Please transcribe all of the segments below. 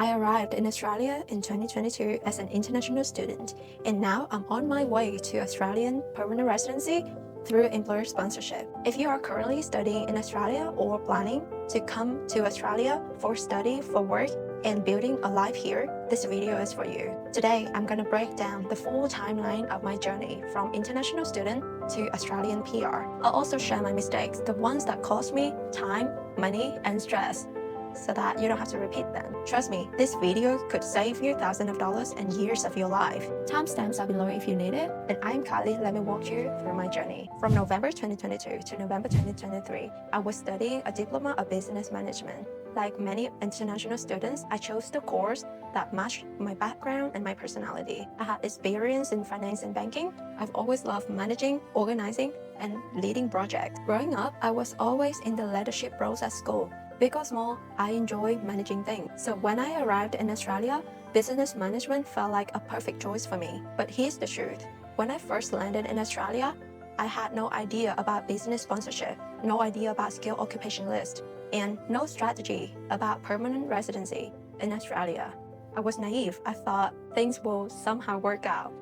I arrived in Australia in 2022 as an international student, and now I'm on my way to Australian permanent residency through employer sponsorship. If you are currently studying in Australia or planning to come to Australia for study, for work, and building a life here, this video is for you. Today, I'm going to break down the full timeline of my journey from international student to Australian PR. I'll also share my mistakes, the ones that cost me time, money, and stress, so that you don't have to repeat them. Trust me, this video could save you thousands of dollars and years of your life. Timestamps are below if you need it. And I'm Kylie, let me walk you through my journey. From November 2022 to November 2023, I was studying a diploma of business management. Like many international students, I chose the course that matched my background and my personality. I had experience in finance and banking. I've always loved managing, organizing, and leading projects. Growing up, I was always in the leadership roles at school. Big or small, I enjoy managing things. So when I arrived in Australia, business management felt like a perfect choice for me. But here's the truth. When I first landed in Australia, I had no idea about business sponsorship, no idea about skill occupation list, and no strategy about permanent residency in Australia. I was naive. I thought things will somehow work out.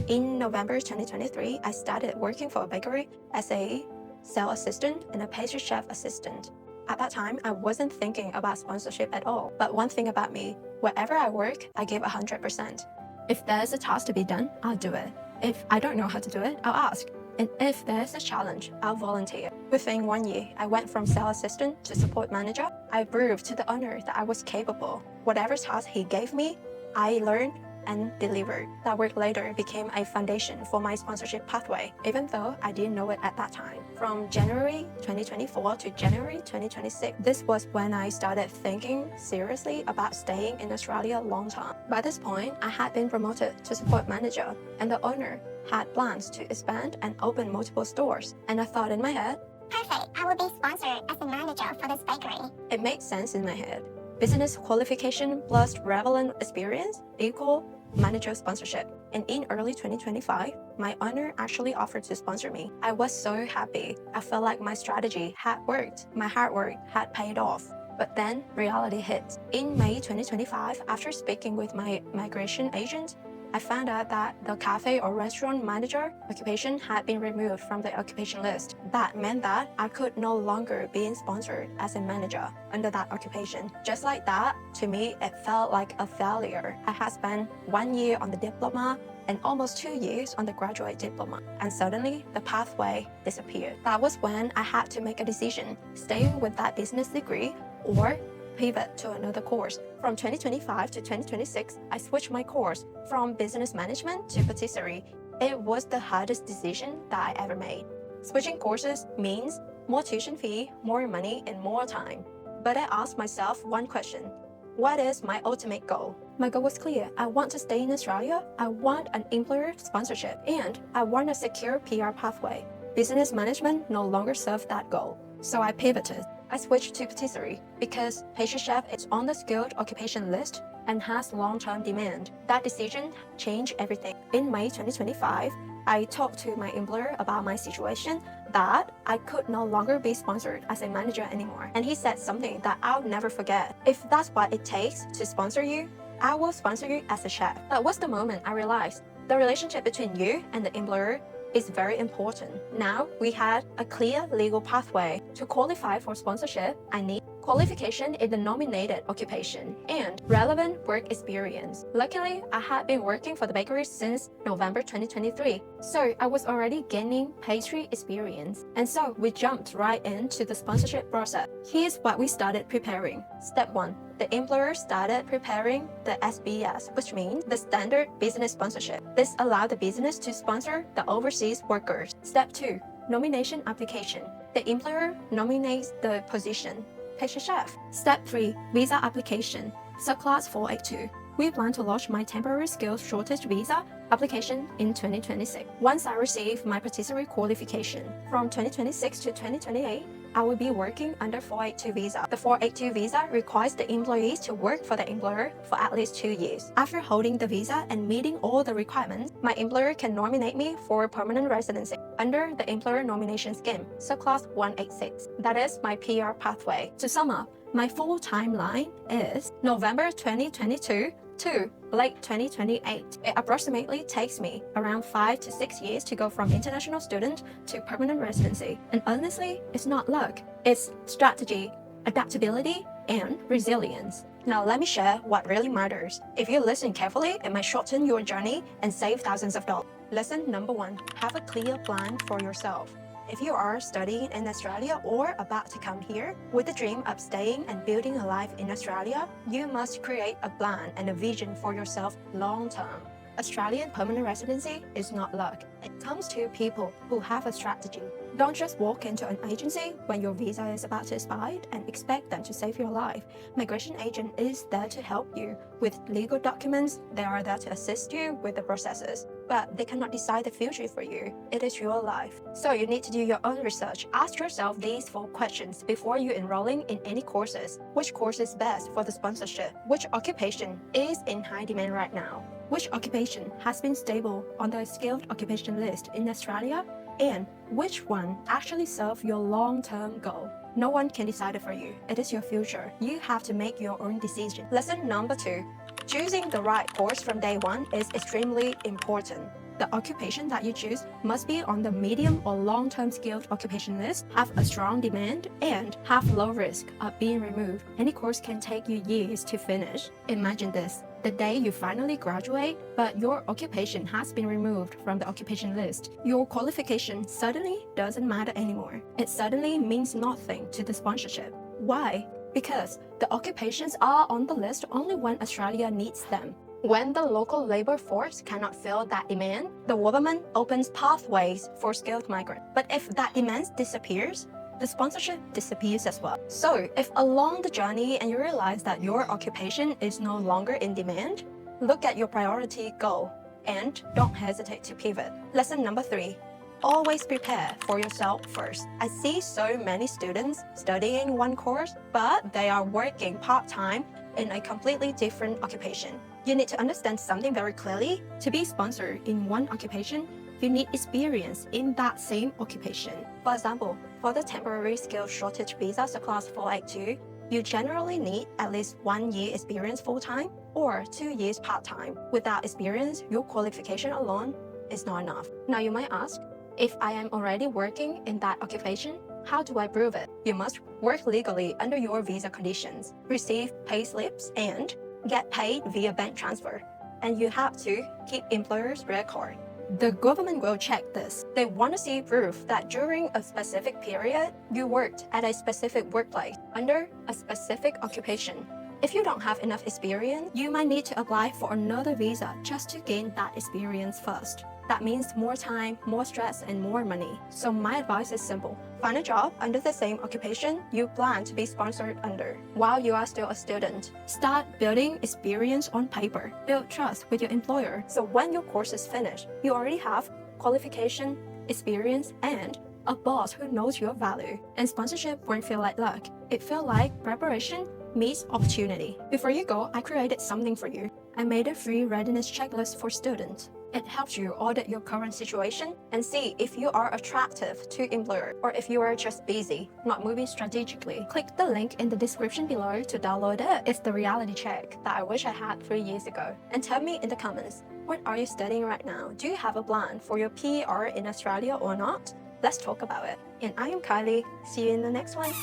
In November 2023, I started working for a bakery as a sales assistant and a pastry chef assistant. At that time, I wasn't thinking about sponsorship at all. But one thing about me, wherever I work, I give 100%. If there's a task to be done, I'll do it. If I don't know how to do it, I'll ask. And if there's a challenge, I'll volunteer. Within 1 year, I went from sales assistant to support manager. I proved to the owner that I was capable. Whatever task he gave me, I learned and delivered. That work later became a foundation for my sponsorship pathway, even though I didn't know it at that time. From January 2024 to January 2026, this was when I started thinking seriously about staying in Australia long term. By this point, I had been promoted to support manager, and the owner had plans to expand and open multiple stores. And I thought in my head, perfect, I will be sponsored as a manager for this bakery. It made sense in my head. Business qualification plus relevant experience equal manager sponsorship. And in early 2025, my owner actually offered to sponsor me. I was so happy. I felt like my strategy had worked. My hard work had paid off. But then reality hit. In May 2025, after speaking with my migration agent, I found out that the cafe or restaurant manager occupation had been removed from the occupation list. That meant that I could no longer be sponsored as a manager under that occupation. Just like that, to me, it felt like a failure. I had spent 1 year on the diploma and almost 2 years on the graduate diploma. And suddenly, the pathway disappeared. That was when I had to make a decision, staying with that business degree or pivot to another course. From 2025 to 2026, I switched my course from business management to patisserie. It was the hardest decision that I ever made. Switching courses means more tuition fee, more money, and more time. But I asked myself one question. What is my ultimate goal? My goal was clear. I want to stay in Australia, I want an employer sponsorship, and I want a secure PR pathway. Business management no longer served that goal. So I pivoted. I switched to patisserie because pastry chef is on the skilled occupation list and has long-term demand. That decision changed everything. In May 2025, I talked to my employer about my situation, that I could no longer be sponsored as a manager anymore. And he said something that I'll never forget. If that's what it takes to sponsor you, I will sponsor you as a chef. That was the moment I realized the relationship between you and the employer is very important. Now we had a clear legal pathway. To qualify for sponsorship, I need qualification in the nominated occupation and relevant work experience. Luckily, I had been working for the bakery since November 2023, so I was already gaining pastry experience. And so we jumped right into the sponsorship process. Here's what we started preparing. Step 1. The employer started preparing the SBS, which means the standard business sponsorship. This allowed the business to sponsor the overseas workers. Step 2. Nomination application. The employer nominates the position, pastry chef. Step 3. Visa application. Subclass 482. We plan to launch my temporary skills shortage visa application in 2026. Once I receive my patisserie qualification, from 2026 to 2028, I will be working under 482 visa. The 482 visa requires the employees to work for the employer for at least 2 years. After holding the visa and meeting all the requirements, my employer can nominate me for permanent residency under the employer nomination scheme, subclass 186. That is my PR pathway. To sum up, My full timeline is November 2022 to late 2028. It approximately takes me around 5 to 6 years to go from international student to permanent residency. And honestly, it's not luck. It's strategy, adaptability, and resilience. Now let me share what really matters. If you listen carefully, it might shorten your journey and save thousands of dollars. Lesson number 1, have a clear plan for yourself. If you are studying in Australia or about to come here with the dream of staying and building a life in Australia, you must create a plan and a vision for yourself long term. Australian permanent residency is not luck. It comes to people who have a strategy. Don't just walk into an agency when your visa is about to expire and expect them to save your life. Migration agent is there to help you with legal documents. They are there to assist you with the processes, but they cannot decide the future for you. It is your life. So you need to do your own research. Ask yourself these 4 questions before you enrolling in any courses. Which course is best for the sponsorship? Which occupation is in high demand right now? Which occupation has been stable on the skilled occupation list in Australia? And which one actually serves your long-term goal? No one can decide it for you. It is your future. You have to make your own decision. Lesson number 2. Choosing the right course from day 1 is extremely important. The occupation that you choose must be on the medium or long-term skilled occupation list, have a strong demand, and have low risk of being removed. Any course can take you years to finish. Imagine this. The day you finally graduate, but your occupation has been removed from the occupation list. Your qualification suddenly doesn't matter anymore. It suddenly means nothing to the sponsorship. Why? Because the occupations are on the list only when Australia needs them. When the local labor force cannot fill that demand, the government opens pathways for skilled migrants. But if that demand disappears, the sponsorship disappears as well. So if along the journey and you realize that your occupation is no longer in demand, look at your priority goal and don't hesitate to pivot. Lesson number 3. Always prepare for yourself first. I see so many students studying one course, but they are working part-time in a completely different occupation. You need to understand something very clearly. To be sponsored in one occupation, you need experience in that same occupation. For example, for the temporary skill shortage visa subclass 482, you generally need at least 1 year experience full-time or 2 years part-time. Without experience, your qualification alone is not enough. Now you might ask, if I am already working in that occupation, how do I prove it? You must work legally under your visa conditions, receive pay slips, and get paid via bank transfer. And you have to keep employer's record. The government will check this. They want to see proof that during a specific period, you worked at a specific workplace under a specific occupation. If you don't have enough experience, you might need to apply for another visa just to gain that experience first. That means more time, more stress, and more money. So my advice is simple. Find a job under the same occupation you plan to be sponsored under while you are still a student. Start building experience on paper. Build trust with your employer. So when your course is finished, you already have qualification, experience, and a boss who knows your value. And sponsorship won't feel like luck. It feels like preparation meets opportunity. Before you go, I created something for you. I made a free readiness checklist for students. It helps you audit your current situation and see if you are attractive to employer or if you are just busy, not moving strategically. Click the link in the description below to download it. It's the reality check that I wish I had 3 years ago. And tell me in the comments, what are you studying right now? Do you have a plan for your PR in Australia or not? Let's talk about it. And I am Kylie. See you in the next one.